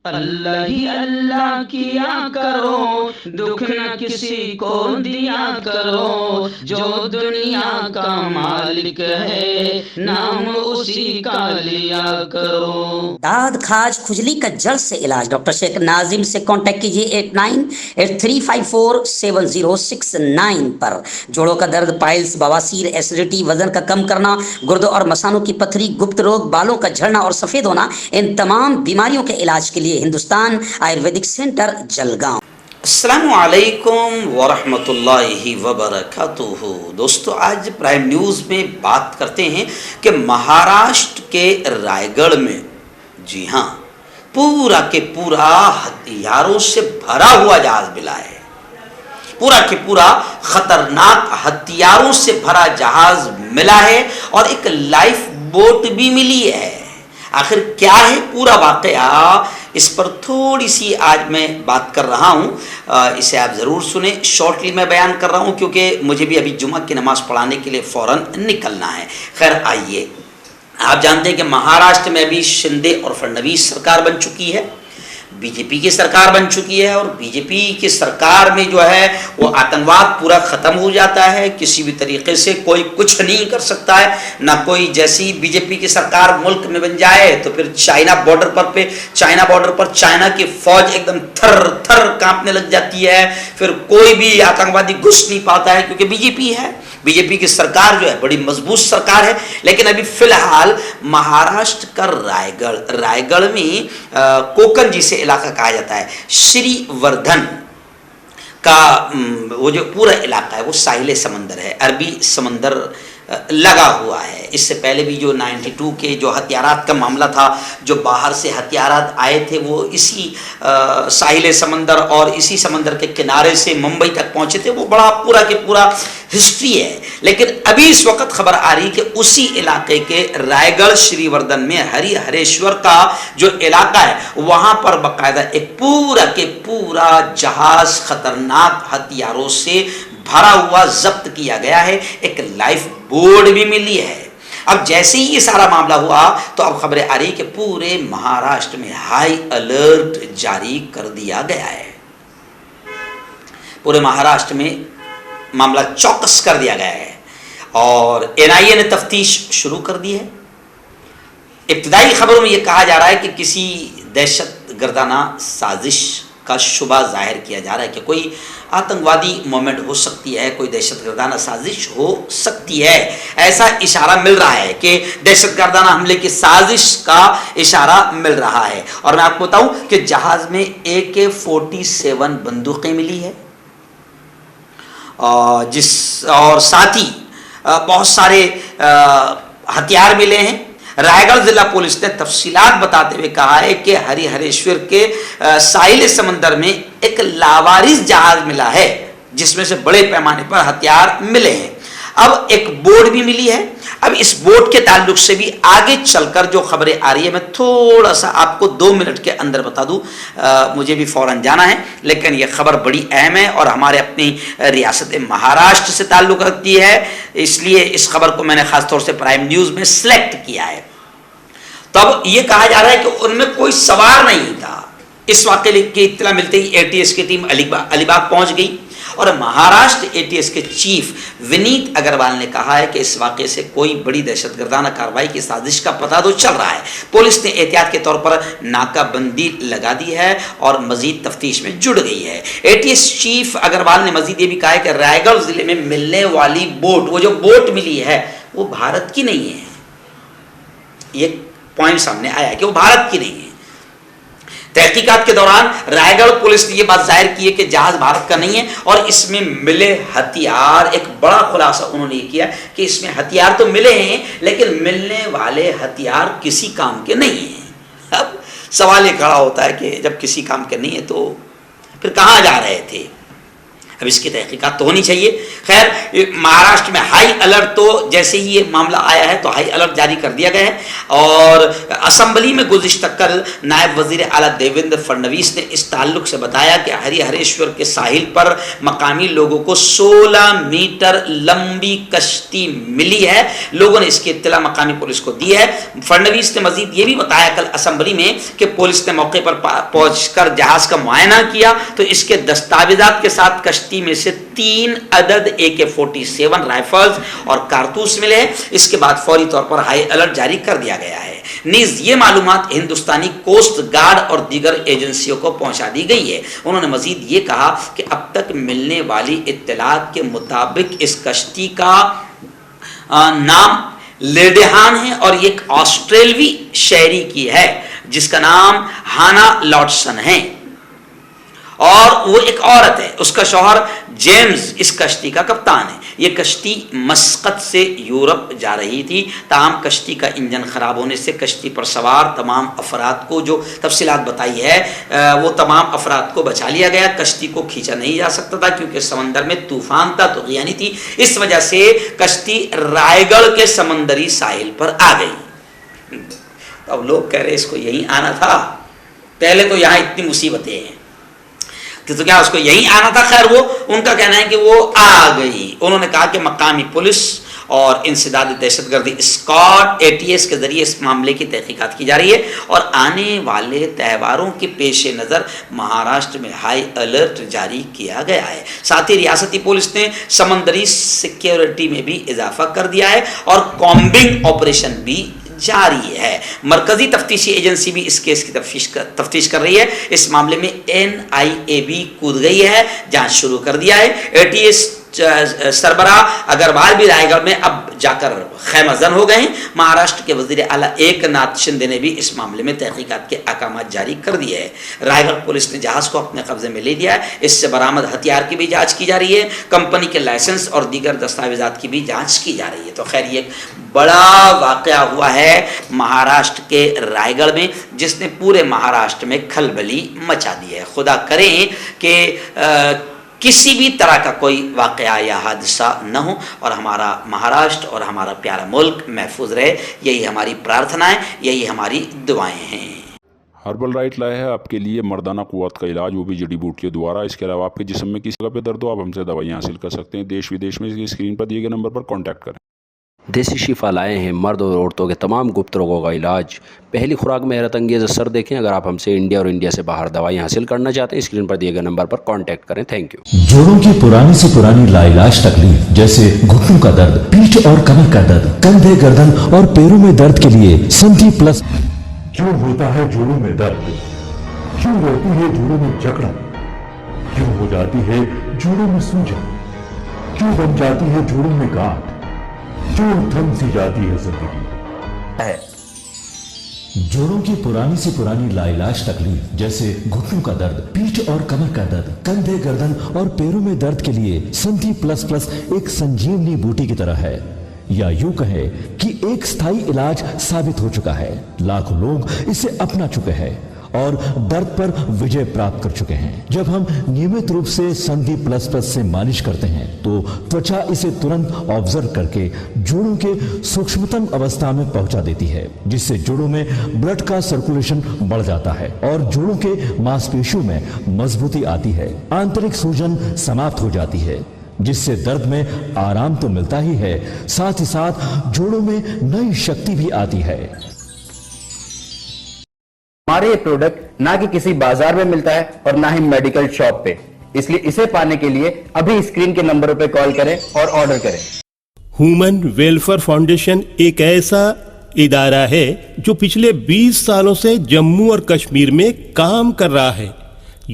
اللہ ہی اللہ کیا کرو، دکھ نہ کسی کو دیا کرو، جو دنیا کا مالک ہے نام اسی کا لیا کرو۔ داد کھاج کھجلی کا جڑ سے علاج ڈاکٹر شیخ ناظم سے کانٹیکٹ کیجیے 8983547069 پر۔ جوڑوں کا درد، پائلس، بواسیر، ایسیڈیٹی، وزن کا کم کرنا، گردوں اور مثانوں کی پتھری، گپت روگ، بالوں کا جھڑنا اور سفید ہونا، ان تمام بیماریوں کے علاج کے لیے ہندوستان آیورویدک سینٹر جلگاؤں۔ السلام علیکم ورحمۃ اللہ وبرکاتہ۔ دوستو، آج پرائم نیوز میں بات کرتے ہیں کہ مہاراشٹر کے رائے گڑھ میں، جی ہاں، پورا کے پورا ہتھیاروں سے بھرا ہوا جہاز ملا ہے۔ پورا کے پورا خطرناک ہتھیاروں سے بھرا جہاز ملا ہے اور ایک لائف بوٹ بھی ملی ہے۔ آخر کیا ہے پورا واقعہ، اس پر تھوڑی سی آج میں بات کر رہا ہوں، اسے آپ ضرور سنیں۔ شارٹلی میں بیان کر رہا ہوں کیونکہ مجھے بھی ابھی جمعہ کی نماز پڑھانے کے لیے فوراً نکلنا ہے۔ خیر آئیے، آپ جانتے ہیں کہ مہاراشٹر میں ابھی شندے اور فڈنویس سرکار بن چکی ہے، بی جے پی کی سرکار بن چکی ہے، اور بی جے پی کی سرکار میں جو ہے وہ آتنکواد پورا ختم ہو جاتا ہے۔ کسی بھی طریقے سے کوئی کچھ نہیں کر سکتا ہے، نہ کوئی، جیسی بی جے پی کی سرکار ملک میں بن جائے تو پھر چائنا بارڈر پر چائنا کی فوج ایک دم تھر تھر کانپنے لگ جاتی ہے، پھر کوئی بھی آتنکوادی گھس نہیں پاتا ہے کیونکہ بی جے پی ہے۔ بی جے پی کی سرکار جو ہے بڑی مضبوط سرکار ہے۔ لیکن ابھی فی الحال مہاراشٹر کا رائے گڑھ میں کوکن جسے علاقہ کہا جاتا ہے، شری وردھن کا وہ جو پورا علاقہ ہے وہ ساحل سمندر ہے، عربی سمندر لگا ہوا ہے۔ اس سے پہلے بھی جو 92 کے جو ہتھیارات کا معاملہ تھا، جو باہر سے ہتھیارات آئے تھے وہ اسی ساحل سمندر اور اسی سمندر کے کنارے سے ممبئی تک پہنچے تھے، وہ بڑا پورا کے پورا ہسٹری ہے۔ لیکن ابھی اس وقت خبر آ رہی کہ اسی علاقے کے رائے گڑھ شری وردھن میں ہری ہریشور کا جو علاقہ ہے وہاں پر باقاعدہ ایک پورا کے پورا جہاز خطرناک ہتھیاروں سے بھرا ہوا ضبط کیا گیا ہے، ایک لائف بورڈ بھی ملی ہے۔ اب جیسے ہی یہ سارا معاملہ ہوا تو اب خبریں آ رہی کہ پورے مہاراشٹر میں ہائی الرٹ جاری کر دیا گیا ہے۔ پورے مہاراشٹر میں معاملہ چوکس کر دیا گیا ہے اور NIA نے تفتیش شروع کر دی ہے۔ ابتدائی خبروں میں یہ کہا جا رہا ہے کہ کسی دہشت گردانہ سازش کا شبہ ظاہر کیا جا رہا ہے کہ کوئی آتنکوادی موومنٹ ہو سکتی ہے، کوئی دہشت گردانہ سازش ہو سکتی ہے، ایسا اشارہ مل رہا ہے کہ دہشت گردانہ حملے کی سازش کا اشارہ مل رہا ہے۔ اور میں آپ کو بتاؤں کہ جہاز میں AK-47 بندوقیں ملی ہے اور ساتھ ہی بہت سارے ہتھیار ملے ہیں۔ رائے گڑھ ضلع پولیس نے تفصیلات بتاتے ہوئے کہا ہے کہ ہری ہریشور کے ساحل سمندر میں ایک لاوارث جہاز ملا ہے جس میں سے بڑے پیمانے پر ہتھیار ملے ہیں۔ اب ایک بوٹ بھی ملی ہے۔ اب اس بوٹ کے تعلق سے بھی آگے چل کر جو خبریں آ رہی ہے میں تھوڑا سا آپ کو 2 منٹ کے اندر بتا دوں، مجھے بھی فوراً جانا ہے، لیکن یہ خبر بڑی اہم ہے اور ہمارے اپنی ریاست مہاراشٹر سے تعلق رکھتی ہے، اس لیے اس خبر کو میں نے خاص طور سے پرائم نیوز میں سلیکٹ کیا ہے۔ تب یہ کہا جا رہا ہے کہ ان میں کوئی سوار نہیں تھا۔ اس واقعے کی اطلاع ملتے ہی ATS کی ٹیم علی باغ پہنچ گئی اور مہاراشٹر ATS کے چیف ونیت اگروال نے کہا ہے کہ اس واقعے سے کوئی بڑی دہشت گردانہ کارروائی کی سازش کا پتہ تو چل رہا ہے۔ پولیس نے احتیاط کے طور پر ناکہ بندی لگا دی ہے اور مزید تفتیش میں جڑ گئی ہے۔ ATS چیف اگروال نے مزید یہ بھی کہا ہے کہ رائے گڑھ ضلع میں ملنے والی بوٹ، وہ جو بوٹ ملی ہے وہ بھارت کی نہیں ہے۔ یہ پوائنٹ سامنے آیا کہ وہ بھارت کی نہیں ہے۔ تحقیقات کے دوران رائے گڑھ پولیس نے یہ بات ظاہر کی ہے کہ جہاز بھارت کا نہیں ہے اور اس میں ملے ہتھیار، ایک بڑا خلاصہ انہوں نے یہ کیا کہ اس میں ہتھیار تو ملے ہیں لیکن ملنے والے ہتھیار کسی کام کے نہیں ہیں۔ اب سوال یہ کھڑا ہوتا ہے کہ جب کسی کام کے نہیں ہے تو پھر کہاں جا رہے تھے؟ اب اس کی تحقیقات تو ہونی چاہیے. خیر مہاراشٹر میں ہائی الرٹ، تو جیسے ہی یہ معاملہ آیا ہے تو ہائی الرٹ جاری کر دیا گیا ہے. اور اسمبلی میں گزشتہ کل نائب وزیر اعلیٰ دیویندر فڈنویس نے اس تعلق سے بتایا کہ ہری ہریشور کے ساحل پر مقامی لوگوں کو 16 میٹر لمبی کشتی ملی ہے. لوگوں نے اس کی اطلاع مقامی پولیس کو دی ہے. فڈنویس نے مزید یہ بھی بتایا کل اسمبلی میں کہ پولیس نے موقع پر پہنچ کر جہاز کا معائنہ کیا تو اس کے دستاویزات کے ساتھ کشتی میں سے 3 عدد AK-47 رائفلز اور کارتوس ملے. اس کے بعد فوری طور پر ہائی الرٹ جاری کر دیا گیا ہے. نیز یہ معلومات ہندوستانی کوسٹ گارڈ اور دیگر ایجنسیوں کو پہنچا دی گئی ہے. انہوں نے مزید یہ کہا کہ اب تک ملنے والی اطلاعات کے مطابق اس کشتی کا نام لیڈیہان ہے اور یہ ایک آسٹریلوی شہری کی ہے جس کا نام ہانا لاٹسن ہے اور وہ ایک عورت ہے. اس کا شوہر جیمز اس کشتی کا کپتان ہے. یہ کشتی مسقط سے یورپ جا رہی تھی. تاہم کشتی کا انجن خراب ہونے سے کشتی پر سوار تمام افراد کو، جو تفصیلات بتائی ہے وہ تمام افراد کو بچا لیا گیا. کشتی کو کھینچا نہیں جا سکتا تھا کیونکہ سمندر میں طوفان تھا، طغیانی تھی. اس وجہ سے کشتی رائے گڑھ کے سمندری ساحل پر آ گئی. اب لوگ کہہ رہے اس کو یہیں آنا تھا، پہلے تو یہاں اتنی مصیبتیں ہیں تو کیا اس کو یہیں آنا تھا. خیر وہ ان کا کہنا ہے کہ وہ آ گئی. انہوں نے کہا کہ مقامی پولیس اور انسداد دہشت گردی اسکواڈ ATS کے ذریعے اس معاملے کی تحقیقات کی جا رہی ہے اور آنے والے تہواروں کے پیش نظر مہاراشٹر میں ہائی الرٹ جاری کیا گیا ہے. ساتھ ہی ریاستی پولیس نے سمندری سیکیورٹی میں بھی اضافہ کر دیا ہے اور کامبنگ آپریشن بھی جاری ہے. مرکزی تفتیشی ایجنسی بھی اس کیس کی تفتیش کر رہی ہے. اس معاملے میں NIA بھی کود گئی ہے، جانچ شروع کر دیا ہے. ATS سربراہ اگروال بھی رائے گڑھ میں اب جا کر خیمہ زن ہو گئے ہیں. مہاراشٹر کے وزیر اعلیٰ ایک ناتھ شندے نے بھی اس معاملے میں تحقیقات کے احکامات جاری کر دیے ہیں. رائے گڑھ پولیس نے جہاز کو اپنے قبضے میں لے لیا ہے. اس سے برآمد ہتھیار کی بھی جانچ کی جا رہی ہے. کمپنی کے لائسنس اور دیگر دستاویزات کی بھی جانچ کی جا رہی ہے. تو خیر یہ ایک بڑا واقعہ ہوا ہے مہاراشٹر کے رائے گڑھ میں جس نے پورے مہاراشٹر میں کھلبلی مچا دی ہے. خدا کریں کہ کسی بھی طرح کا کوئی واقعہ یا حادثہ نہ ہو اور ہمارا مہاراشٹر اور ہمارا پیارا ملک محفوظ رہے. یہی ہماری پرارتھنا ہے، یہی ہماری دعائیں ہیں. ہربل رائٹ لائے ہے آپ کے لیے مردانہ قوت کا علاج، وہ بھی جڑی بوٹیوں دوارا. اس کے علاوہ آپ کے جسم میں کسی جگہ پہ درد ہو آپ ہم سے دوائیاں حاصل کر سکتے ہیں. دیش ودیش میں اسکرین پر دیے گئے نمبر پر کانٹیکٹ کریں. دیسی شفا لائے ہیں مرد اور عورتوں کے تمام گپت روگوں کا علاج. پہلی خوراک میں حیرت انگیز اثر دیکھیں. اگر آپ ہم سے انڈیا اور انڈیا سے باہر دوائیں حاصل کرنا چاہتے ہیں اسکرین پر دیے گئے نمبر پر کانٹیکٹ کریں. Thank you. جوڑوں کی پرانی سے پرانی لاعلاج تکلیف جیسے گھٹنوں کا درد، پیٹھ اور کمر کا درد، کندھے، گردن اور پیروں میں درد کے لیے سندھی پلس. کیوں ہوتا ہے جوڑوں میں درد؟ کیوں رہتی ہے جوڑوں میں جکڑن؟ کیوں ہو جاتی ہے جوڑوں میں سوجن؟ کیوں بن جاتی ہے جوڑوں میں گاٹھ؟ کیوں تھم سی جاتی ہے زندگی؟ جوڑوں کی پرانی سے پرانی لاعلاج تکلیف جیسے گھٹنوں کا درد، پیٹھ اور کمر کا درد، کندھے، گردن اور پیروں میں درد کے لیے سندھی پلس پلس ایک سنجیونی بوٹی کی طرح ہے، یا یوں کہے کہ ایک ستھائی علاج ثابت ہو چکا ہے. لاکھوں لوگ اسے اپنا چکے ہیں اور درد پر وجے پراپت کر چکے ہیں. جب ہم نیمت روپ سے سندھی پلس پلس سے مالش کرتے ہیں تو توچا اسے ترنت آبزرو کر کے جوڑوں کے سوکشمتم اوستھا میں پہنچا دیتی ہے، جس سے جوڑوں میں بلڈ کا سرکولیشن بڑھ جاتا ہے اور جوڑوں کے ماس پیشیوں میں مضبوطی آتی ہے. آنترک سوجن سماپت ہو جاتی ہے جس سے درد میں آرام تو ملتا ہی ہے، ساتھ ہی ساتھ جوڑوں میں نئی شکتی بھی آتی ہے. ہمارے یہ پروڈکٹ نہ کہ کسی بازار میں ملتا ہے اور نہ ہی میڈیکل شاپ پہ، اس لیے اسے پانے کے لیے ابھی اسکرین کے نمبروں پہ کال کریں اور آرڈر کریں. ہیومن ویلفیئر فاؤنڈیشن ایک ایسا ادارہ ہے جو پچھلے 20 سالوں سے جموں اور کشمیر میں کام کر رہا ہے.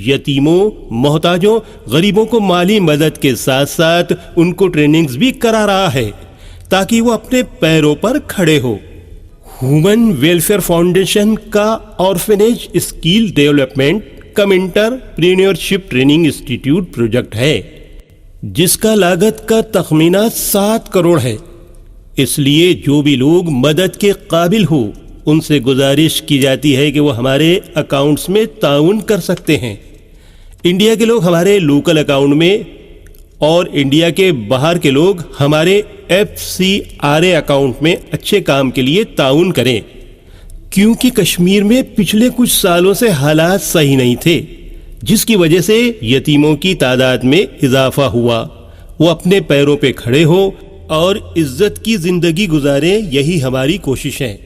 یتیموں، محتاجوں، غریبوں کو مالی مدد کے ساتھ ساتھ ان کو ٹریننگز بھی کرا رہا ہے تاکہ وہ اپنے پیروں پر کھڑے ہو. ہیومن ویلفیئر فاؤنڈیشن کا آرفنیج اسکل ڈیولپمنٹ کم انٹرپرینیورشپ ٹریننگ انسٹیٹیوٹ پروجیکٹ ہے جس کا لاگت کا تخمینہ 7 کروڑ ہے. اس لیے جو بھی لوگ مدد کے قابل ہو ان سے گزارش کی جاتی ہے کہ وہ ہمارے اکاؤنٹس میں تعاون کر سکتے ہیں. انڈیا کے لوگ ہمارے لوکل اکاؤنٹ میں اور انڈیا کے باہر کے لوگ ہمارے FCRA اکاؤنٹ میں اچھے کام کے لیے تعاون کریں، کیونکہ کشمیر میں پچھلے کچھ سالوں سے حالات صحیح نہیں تھے، جس کی وجہ سے یتیموں کی تعداد میں اضافہ ہوا۔ وہ اپنے پیروں پہ کھڑے ہو اور عزت کی زندگی گزاریں، یہی ہماری کوشش ہے۔